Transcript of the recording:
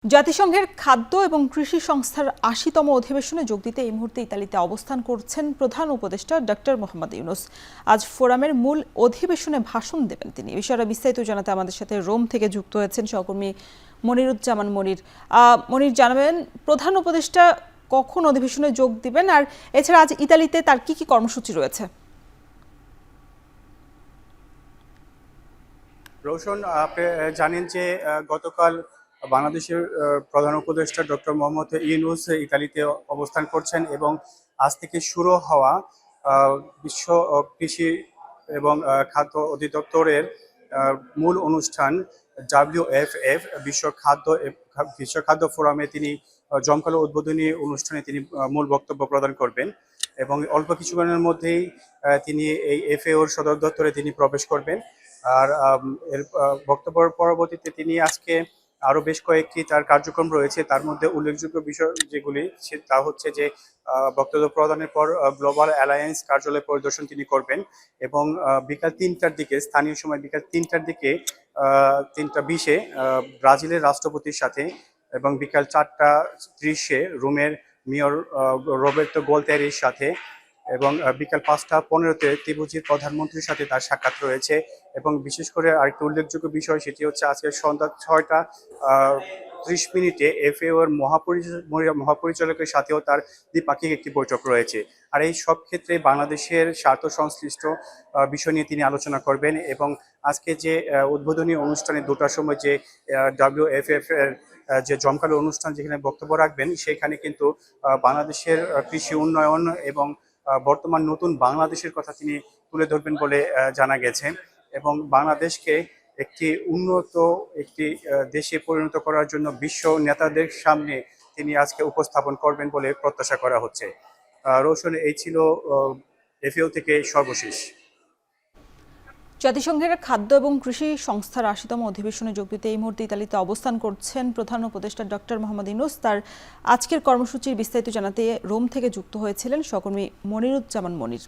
জাতিসংঘের খাদ্য এবং কৃষি সংস্থার ৮০তম অধিবেশনে যোগ দিতে এই মুহূর্তে ইতালিতে অবস্থান করছেন প্রধান উপদেষ্টা ডক্টর মোহাম্মদ ইউনূস। আজ ফোরামের মূল অধিবেশনে ভাষণ দেবেন তিনি। বিষয়টা বিস্তারিত জানাতে আমাদের সাথে রোম থেকে যুক্ত হয়েছেন সহকর্মী মনিরুজ্জামান মনির। মনির, জানাবেন প্রধান উপদেষ্টা কখন অধিবেশনে যোগ দিবেন, আর এছাড়া আজ ইতালিতে তার কি কি কর্মসূচি রয়েছে? রোশন, আপনি জানেন যে গতকাল বাংলাদেশের প্রধান উপদেষ্টা ডক্টর মোহাম্মদ ইউনূস ইতালিতে অবস্থান করছেন এবং আজ থেকে শুরু হওয়া বিশ্ব কৃষি এবং খাদ্য অধিদপ্তরের মূল অনুষ্ঠান WFF বিশ্ব খাদ্য ফোরামে তিনি জমকালো উদ্বোধনী অনুষ্ঠানে তিনি মূল বক্তব্য প্রদান করবেন এবং অল্প কিছুক্ষণের মধ্যেই তিনি এই FAOর সদর দপ্তরে তিনি প্রবেশ করবেন। আর এর বক্তব্যের পরবর্তীতে তিনি আজকে আরো বেশ কয়েকটি তার কার্যক্রম রয়েছে। তার মধ্যে উল্লেখযোগ্য বিষয় যেগুলি তা হচ্ছে যে বক্তব্য প্রদানের পর গ্লোবাল অ্যালায়েন্স কার্যালয় পরিদর্শন তিনি করবেন এবং বিকাল ৩টার দিকে, স্থানীয় সময় বিকাল ৩টার দিকে ৩:২০-এ ব্রাজিলের রাষ্ট্রপতির সাথে এবং বিকাল ৪:৩০-এ রোমের মেয়র রোবের্তো গোলতেরির সাথে এবং বিকাল ৫:১৫-তে ত্রিভুজের প্রধানমন্ত্রীর সাথে তার সাক্ষাৎ রয়েছে। এবং বিশেষ করে আরেকটা উল্লেখযোগ্য বিষয়, সেটি হচ্ছে আজকে সন্ধ্যা ৬:৩০ FAOর মহাপরিচালকের সাথেও তার দ্বিপাক্ষিক একটি বৈঠক রয়েছে। আর এই সব ক্ষেত্রে বাংলাদেশের স্বার্থ সংশ্লিষ্ট বিষয় নিয়ে তিনি আলোচনা করবেন এবং আজকে যে উদ্বোধনী অনুষ্ঠানে ২টার সময় যে WFF এর যে জমকালো অনুষ্ঠান যেখানে বক্তব্য রাখবেন, সেখানে কিন্তু বাংলাদেশের কৃষি উন্নয়ন এবং বর্তমান নতুন বাংলাদেশের কথা তিনি তুলে ধরবেন বলে জানা গেছে এবং বাংলাদেশকে একটি উন্নত একটি দেশে পরিণত করার জন্য বিশ্ব নেতাদের সামনে তিনি আজকে উপস্থাপন করবেন বলে প্রত্যাশা করা হচ্ছে। রোশন, এই ছিল FAO থেকে সর্বশেষ। জাতিসংঘের খাদ্য এবং কৃষি সংস্থার ৮০তম অধিবেশনে যোগ দিতে এই মুহূর্তে ইতালিতে অবস্থান করছেন প্রধান উপদেষ্টা ডক্টর মোহাম্মদ ইউনূস। তার আজকের কর্মসূচির বিস্তারিত জানাতে রোম থেকে যুক্ত হয়েছিলেন সহকর্মী মনিরুজ্জামান মনির।